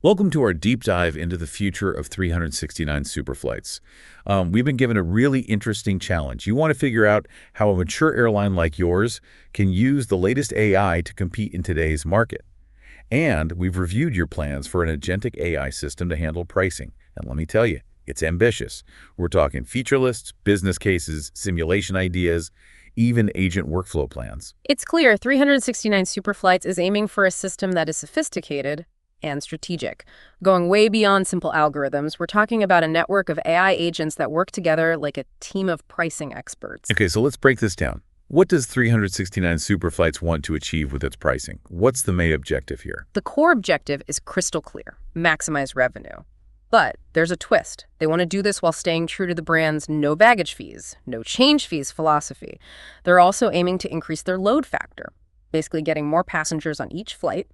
Welcome to our deep dive into the future of 369 superflights. We've been given a really interesting challenge. You want to figure out how a mature airline like yours can use the latest AI to compete in today's market. And we've reviewed your plans for an agentic AI system to handle pricing. And let me tell you, it's ambitious. We're talking feature lists, business cases, simulation ideas, even agent workflow plans. It's clear 369 Superflights is aiming for a system that is sophisticated and strategic. Going way beyond simple algorithms, we're talking about a network of AI agents that work together like a team of pricing experts. Okay, so let's break this down. What does 369 superflights want to achieve with its pricing? What's the main objective here? The core objective is crystal clear: maximize revenue. But there's a twist. They want to do this while staying true to the brand's no baggage fees, no change fees philosophy. They're also aiming to increase their load factor, basically getting more passengers on each flight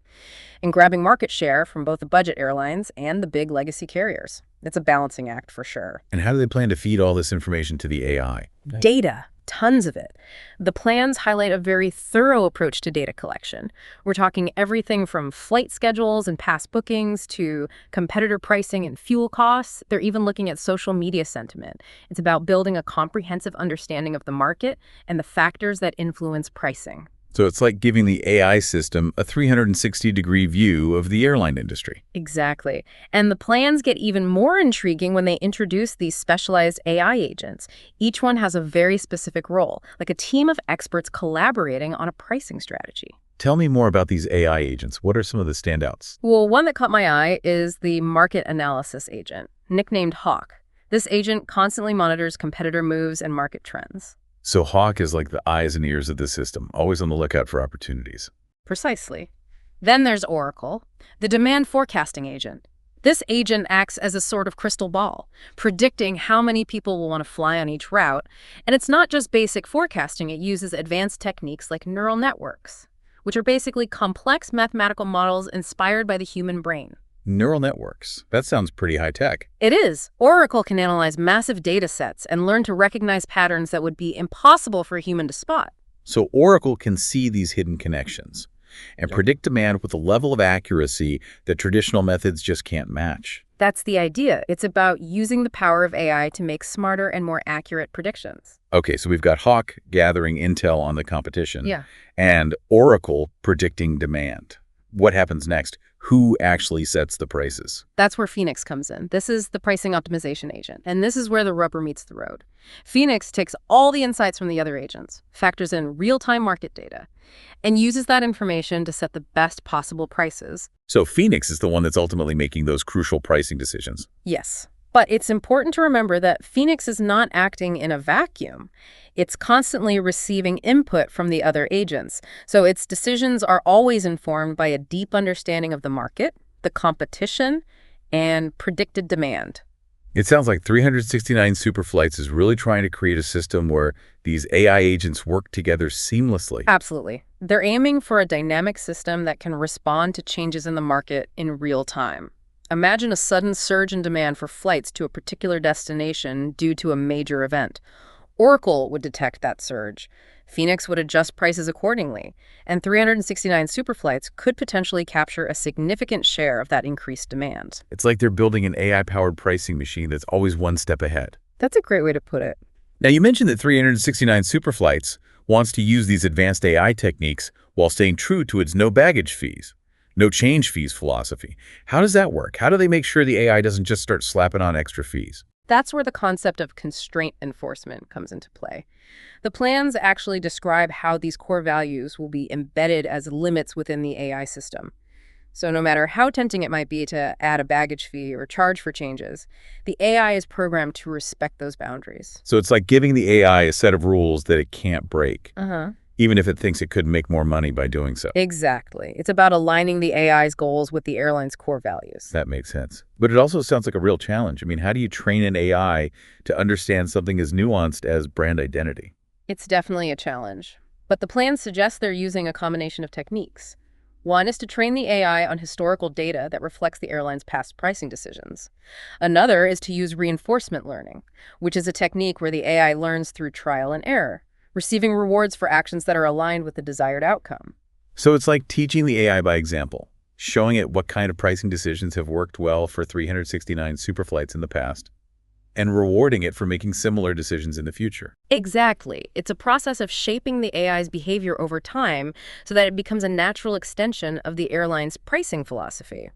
and grabbing market share from both the budget airlines and the big legacy carriers. It's a balancing act for sure. And how do they plan to feed all this information to the AI? Data. Tons of it. The plans highlight a very thorough approach to data collection. We're talking everything from flight schedules and past bookings to competitor pricing and fuel costs. They're even looking at social media sentiment. It's about building a comprehensive understanding of the market and the factors that influence pricing. So it's like giving the AI system a 360-degree view of the airline industry. Exactly. And the plans get even more intriguing when they introduce these specialized AI agents. Each one has a very specific role, like a team of experts collaborating on a pricing strategy. Tell me more about these AI agents. What are some of the standouts? Well, one that caught my eye is the market analysis agent, nicknamed Hawk. This agent constantly monitors competitor moves and market trends. So Hawk is like the eyes and ears of the system, always on the lookout for opportunities. Precisely. Then there's Oracle, the demand forecasting agent. This agent acts as a sort of crystal ball, predicting how many people will want to fly on each route. And it's not just basic forecasting. It uses advanced techniques like neural networks, which are basically complex mathematical models inspired by the human brain. Neural networks. That sounds pretty high-tech. It is. Oracle can analyze massive data sets and learn to recognize patterns that would be impossible for a human to spot. So Oracle can see these hidden connections and predict demand with a level of accuracy that traditional methods just can't match. That's the idea. It's about using the power of AI to make smarter and more accurate predictions. Okay, so we've got Hawk gathering intel on the competition and Oracle predicting demand. What happens next? Who actually sets the prices? That's where Phoenix comes in. This is the pricing optimization agent, and this is where the rubber meets the road. Phoenix takes all the insights from the other agents, factors in real-time market data, and uses that information to set the best possible prices. So Phoenix is the one that's ultimately making those crucial pricing decisions. Yes. But it's important to remember that Phoenix is not acting in a vacuum. It's constantly receiving input from the other agents. So its decisions are always informed by a deep understanding of the market, the competition, and predicted demand. It sounds like 369 Superflights is really trying to create a system where these AI agents work together seamlessly. Absolutely. They're aiming for a dynamic system that can respond to changes in the market in real time. Imagine a sudden surge in demand for flights to a particular destination due to a major event. Oracle would detect that surge. Phoenix would adjust prices accordingly. And 369 Superflights could potentially capture a significant share of that increased demand. It's like they're building an AI-powered pricing machine that's always one step ahead. That's a great way to put it. Now, you mentioned that 369 Superflights wants to use these advanced AI techniques while staying true to its no baggage fees, no change fees philosophy. How does that work? How do they make sure the AI doesn't just start slapping on extra fees? That's where the concept of constraint enforcement comes into play. The plans actually describe how these core values will be embedded as limits within the AI system. So no matter how tempting it might be to add a baggage fee or charge for changes, the AI is programmed to respect those boundaries. So it's like giving the AI a set of rules that it can't break. Even if it thinks it could make more money by doing so. Exactly. It's about aligning the AI's goals with the airline's core values. That makes sense. But it also sounds like a real challenge. I mean, how do you train an AI to understand something as nuanced as brand identity? It's definitely a challenge. But the plans suggest they're using a combination of techniques. One is to train the AI on historical data that reflects the airline's past pricing decisions. Another is to use reinforcement learning, which is a technique where the AI learns through trial and error, receiving rewards for actions that are aligned with the desired outcome. So it's like teaching the AI by example. showing it what kind of pricing decisions have worked well for 369 superflights in the past, and rewarding it for making similar decisions in the future. Exactly. It's a process of shaping the AI's behavior over time so that it becomes a natural extension of the airline's pricing philosophy.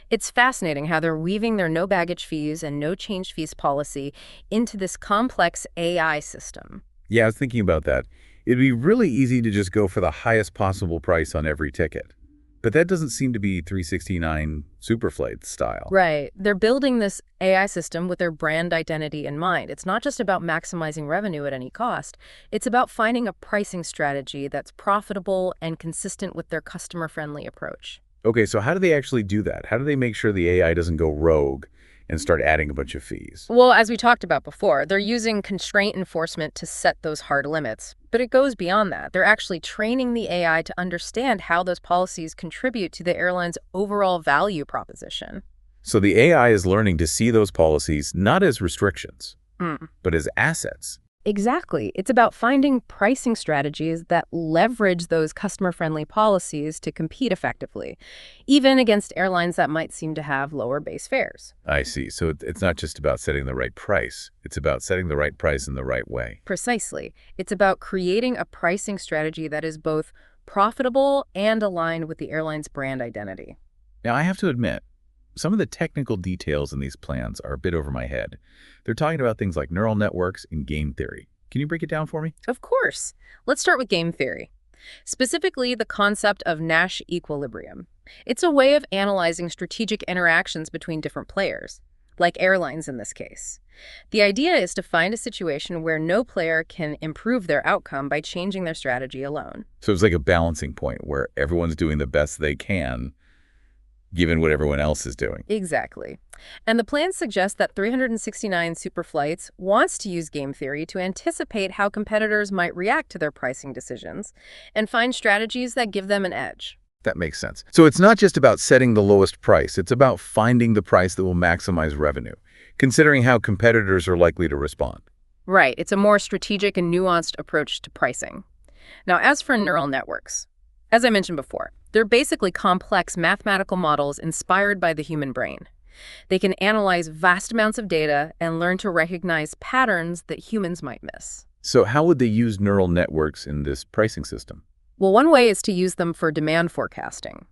It's fascinating how they're weaving their no baggage fees and no change fees policy into this complex AI system. Yeah, I was thinking about that. It'd be really easy to just go for the highest possible price on every ticket. But that doesn't seem to be 369 Superflight style. Right. They're building this AI system with their brand identity in mind. It's not just about maximizing revenue at any cost. It's about finding a pricing strategy that's profitable and consistent with their customer-friendly approach. Okay, so how do they actually do that? How do they make sure the AI doesn't go rogue and start adding a bunch of fees? Well, as we talked about before, they're using constraint enforcement to set those hard limits. But it goes beyond that. They're actually training the AI to understand how those policies contribute to the airline's overall value proposition. So the AI is learning to see those policies not as restrictions, but as assets. Exactly. It's about finding pricing strategies that leverage those customer-friendly policies to compete effectively, even against airlines that might seem to have lower base fares. I see. So it's not just about setting the right price. It's about setting the right price in the right way. Precisely. It's about creating a pricing strategy that is both profitable and aligned with the airline's brand identity. Now, I have to admit, some of the technical details in these plans are a bit over my head. They're talking about things like neural networks and game theory. Can you break it down for me? Of course. Let's start with game theory. Specifically, the concept of Nash equilibrium. It's a way of analyzing strategic interactions between different players, like airlines in this case. The idea is to find a situation where no player can improve their outcome by changing their strategy alone. So it's like a balancing point where everyone's doing the best they can, given what everyone else is doing. Exactly. And the plan suggests that 369 Superflights wants to use game theory to anticipate how competitors might react to their pricing decisions and find strategies that give them an edge. That makes sense. So it's not just about setting the lowest price. It's about finding the price that will maximize revenue, considering how competitors are likely to respond. Right. It's a more strategic and nuanced approach to pricing. Now, as for neural networks, as I mentioned before, they're basically complex mathematical models inspired by the human brain. They can analyze vast amounts of data and learn to recognize patterns that humans might miss. So how would they use neural networks in this pricing system? Well, one way is to use them for demand forecasting.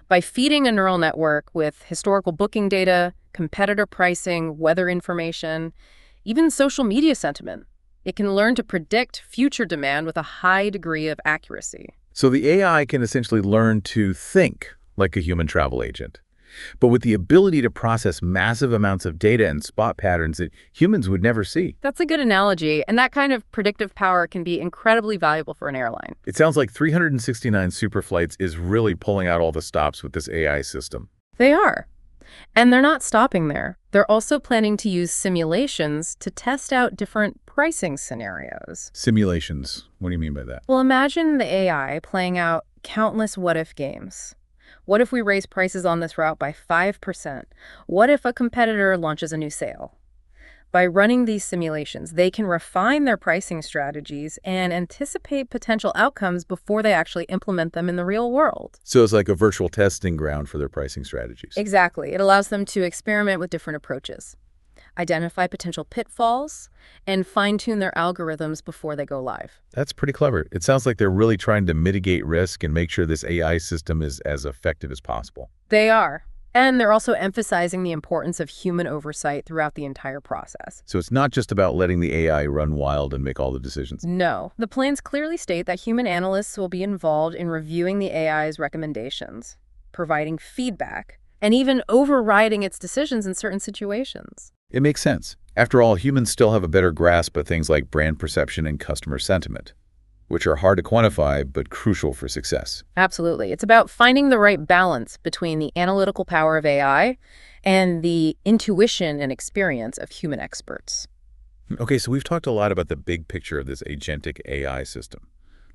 By feeding a neural network with historical booking data, competitor pricing, weather information, even social media sentiment, it can learn to predict future demand with a high degree of accuracy. So the AI can essentially learn to think like a human travel agent, but with the ability to process massive amounts of data and spot patterns that humans would never see. That's a good analogy, and that kind of predictive power can be incredibly valuable for an airline. It sounds like 369 Superflights is really pulling out all the stops with this AI system. They are. And they're not stopping there. They're also planning to use simulations to test out different pricing scenarios. Simulations. What do you mean by that? Well, imagine the AI playing out countless what-if games. What if we raise prices on this route by 5%? What if a competitor launches a new sale? By running these simulations, they can refine their pricing strategies and anticipate potential outcomes before they actually implement them in the real world. So it's like a virtual testing ground for their pricing strategies. Exactly. It allows them to experiment with different approaches, identify potential pitfalls, and fine-tune their algorithms before they go live. That's pretty clever. It sounds like they're really trying to mitigate risk and make sure this AI system is as effective as possible. They are. And they're also emphasizing the importance of human oversight throughout the entire process. So it's not just about letting the AI run wild and make all the decisions. No. The plans clearly state that human analysts will be involved in reviewing the AI's recommendations, providing feedback, and even overriding its decisions in certain situations. It makes sense. After all, humans still have a better grasp of things like brand perception and customer sentiment, which are hard to quantify but crucial for success. Absolutely. It's about finding the right balance between the analytical power of AI and the intuition and experience of human experts. Okay, so we've talked a lot about the big picture of this agentic AI system.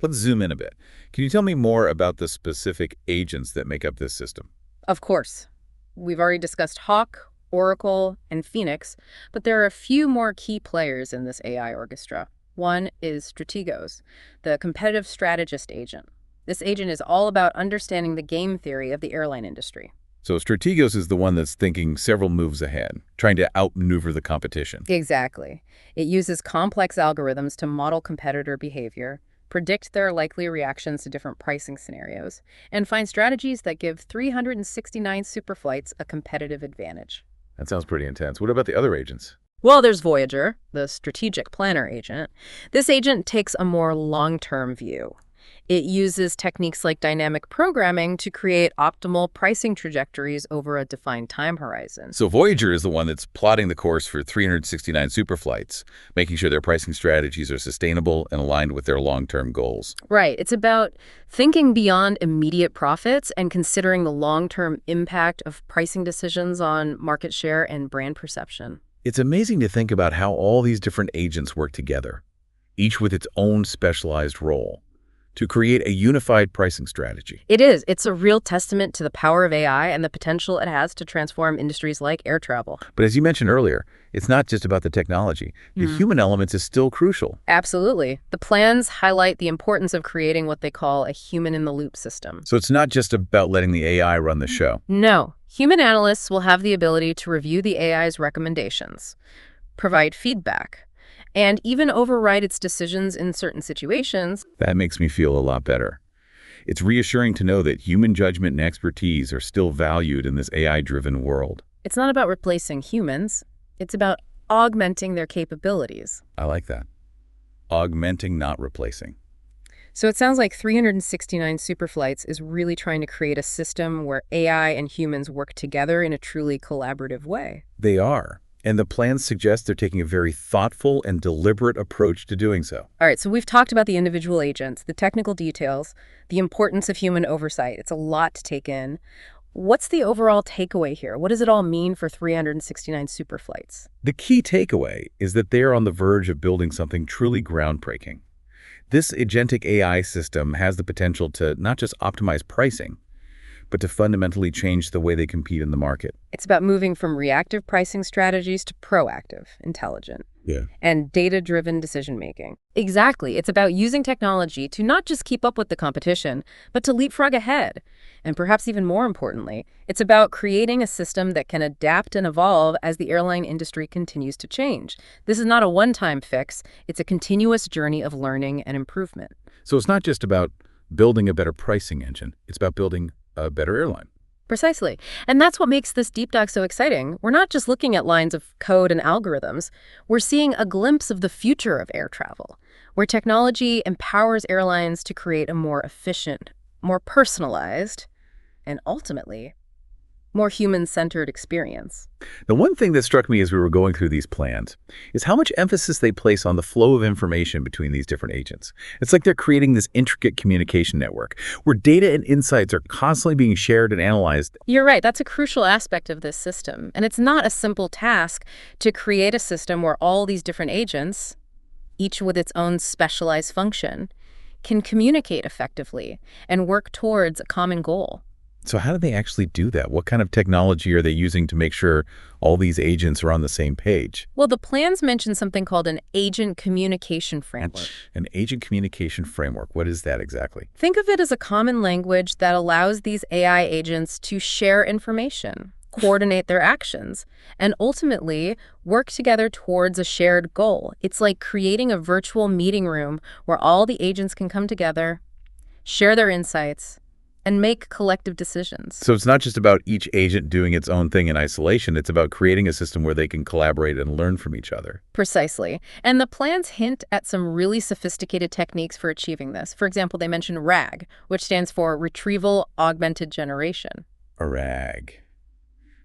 Let's zoom in a bit. Can you tell me more about the specific agents that make up this system? Of course. We've already discussed Hawk, Oracle, and Phoenix, but there are a few more key players in this AI orchestra. One is Strategos, the competitive strategist agent. This agent is all about understanding the game theory of the airline industry. So Strategos is the one that's thinking several moves ahead, trying to outmaneuver the competition. Exactly. It uses complex algorithms to model competitor behavior, predict their likely reactions to different pricing scenarios, and find strategies that give 369 superflights a competitive advantage. That sounds pretty intense. What about the other agents? Well, there's Voyager, the strategic planner agent. This agent takes a more long-term view. It uses techniques like dynamic programming to create optimal pricing trajectories over a defined time horizon. So Voyager is the one that's plotting the course for 369 superflights, making sure their pricing strategies are sustainable and aligned with their long-term goals. Right. It's about thinking beyond immediate profits and considering the long-term impact of pricing decisions on market share and brand perception. It's amazing to think about how all these different agents work together, each with its own specialized role, to create a unified pricing strategy. It is. It's a real testament to the power of AI and the potential it has to transform industries like air travel. But as you mentioned earlier, it's not just about the technology. The human element is still crucial. Absolutely. The plans highlight the importance of creating what they call a human-in-the-loop system. So it's not just about letting the AI run the show. No. Human analysts will have the ability to review the AI's recommendations, provide feedback, and even override its decisions in certain situations. That makes me feel a lot better. It's reassuring to know that human judgment and expertise are still valued in this AI-driven world. It's not about replacing humans. It's about augmenting their capabilities. I like that. Augmenting, not replacing. So it sounds like 369 Superflights is really trying to create a system where AI and humans work together in a truly collaborative way. They are. And the plans suggest they're taking a very thoughtful and deliberate approach to doing so. All right, so we've talked about the individual agents, the technical details, the importance of human oversight. It's a lot to take in. What's the overall takeaway here? What does it all mean for 369 Superflights? The key takeaway is that they are on the verge of building something truly groundbreaking. This agentic AI system has the potential to not just optimize pricing, but to fundamentally change the way they compete in the market. It's about moving from reactive pricing strategies to proactive, intelligent, and data-driven decision-making. Exactly. It's about using technology to not just keep up with the competition, but to leapfrog ahead. And perhaps even more importantly, it's about creating a system that can adapt and evolve as the airline industry continues to change. This is not a one-time fix. It's a continuous journey of learning and improvement. So it's not just about building a better pricing engine. It's about building a better airline. Precisely. And that's what makes this deep dive so exciting. We're not just looking at lines of code and algorithms. We're seeing a glimpse of the future of air travel, where technology empowers airlines to create a more efficient, more personalized, and ultimately, more human-centered experience. The one thing that struck me as we were going through these plans is how much emphasis they place on the flow of information between these different agents. It's like they're creating this intricate communication network where data and insights are constantly being shared and analyzed. You're right. That's a crucial aspect of this system. And it's not a simple task to create a system where all these different agents, each with its own specialized function, can communicate effectively and work towards a common goal. So how do they actually do that? What kind of technology are they using to make sure all these agents are on the same page? Well, the plans mention something called an agent communication framework. An agent communication framework. What is that exactly? Think of it as a common language that allows these AI agents to share information, coordinate their actions, and ultimately work together towards a shared goal. It's like creating a virtual meeting room where all the agents can come together, share their insights, and make collective decisions. So it's not just about each agent doing its own thing in isolation. It's about creating a system where they can collaborate and learn from each other. Precisely. And the plans hint at some really sophisticated techniques for achieving this. For example, they mention RAG, which stands for Retrieval Augmented Generation. A RAG.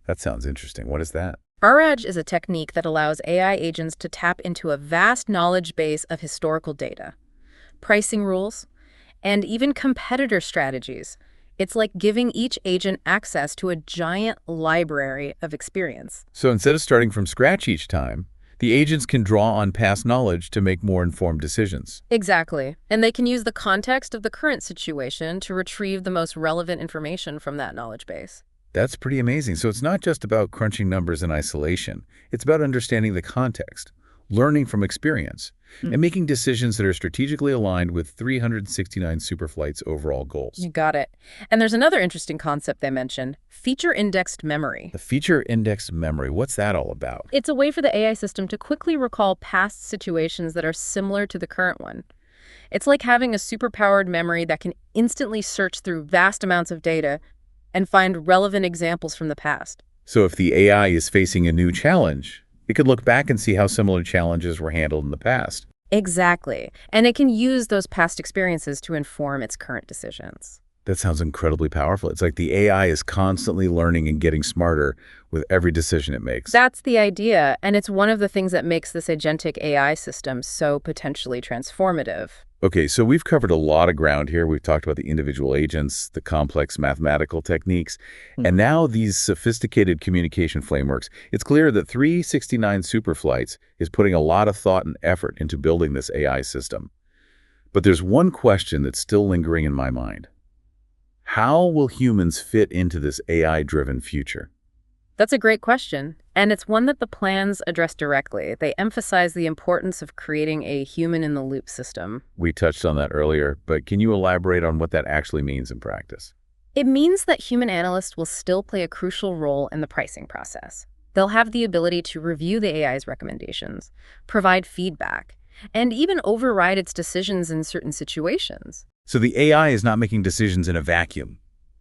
That sounds interesting. What is that? RAG is a technique that allows AI agents to tap into a vast knowledge base of historical data, pricing rules, and even competitor strategies. It's like giving each agent access to a giant library of experience. So instead of starting from scratch each time, the agents can draw on past knowledge to make more informed decisions. Exactly. And they can use the context of the current situation to retrieve the most relevant information from that knowledge base. That's pretty amazing. So it's not just about crunching numbers in isolation. It's about understanding the context, learning from experience, Hmm. and making decisions that are strategically aligned with 369 Superflight's overall goals. You got it. And there's another interesting concept they mentioned, feature-indexed memory. The feature index memory, what's that all about? It's a way for the AI system to quickly recall past situations that are similar to the current one. It's like having a superpowered memory that can instantly search through vast amounts of data and find relevant examples from the past. So if the AI is facing a new challenge, it could look back and see how similar challenges were handled in the past. Exactly. And it can use those past experiences to inform its current decisions. That sounds incredibly powerful. It's like the AI is constantly learning and getting smarter with every decision it makes. That's the idea, and it's one of the things that makes this agentic AI system so potentially transformative. Okay, so we've covered a lot of ground here. We've talked about the individual agents, the complex mathematical techniques, and now these sophisticated communication frameworks. It's clear that 369 Superflights is putting a lot of thought and effort into building this AI system. But there's one question that's still lingering in my mind. How will humans fit into this AI-driven future? That's a great question, and it's one that the plans address directly. They emphasize the importance of creating a human-in-the-loop system. We touched on that earlier, but can you elaborate on what that actually means in practice? It means that human analysts will still play a crucial role in the pricing process. They'll have the ability to review the AI's recommendations, provide feedback, and even override its decisions in certain situations. So the AI is not making decisions in a vacuum.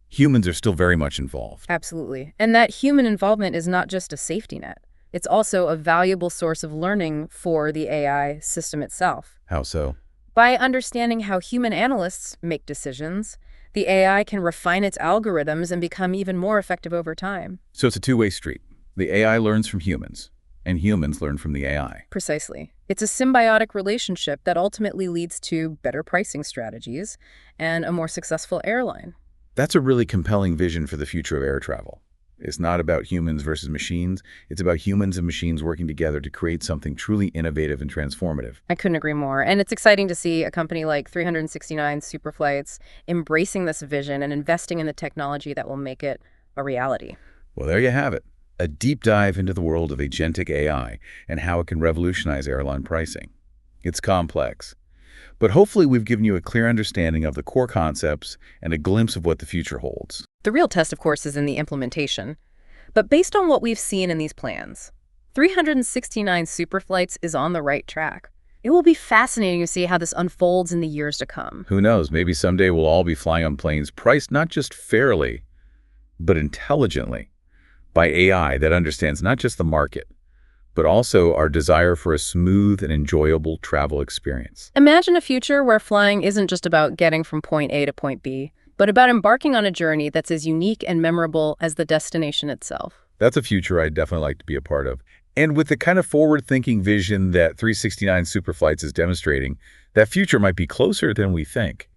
Humans are still very much involved. Absolutely. And that human involvement is not just a safety net. It's also a valuable source of learning for the AI system itself. How so? By understanding how human analysts make decisions, the AI can refine its algorithms and become even more effective over time. So it's a two-way street. The AI learns from humans, and humans learn from the AI. Precisely. It's a symbiotic relationship that ultimately leads to better pricing strategies and a more successful airline. That's a really compelling vision for the future of air travel. It's not about humans versus machines. It's about humans and machines working together to create something truly innovative and transformative. I couldn't agree more. And it's exciting to see a company like 369 Superflights embracing this vision and investing in the technology that will make it a reality. Well, there you have it. A deep dive into the world of agentic AI and how it can revolutionize airline pricing. It's complex, but hopefully we've given you a clear understanding of the core concepts and a glimpse of what the future holds. The real test, of course, is in the implementation. But based on what we've seen in these plans, 369 Superflights is on the right track. It will be fascinating to see how this unfolds in the years to come. Who knows, maybe someday we'll all be flying on planes priced not just fairly, but intelligently by AI that understands not just the market, but also our desire for a smooth and enjoyable travel experience. Imagine a future where flying isn't just about getting from point A to point B, but about embarking on a journey that's as unique and memorable as the destination itself. That's a future I'd definitely like to be a part of. And with the kind of forward-thinking vision that 369 Superflights is demonstrating, that future might be closer than we think.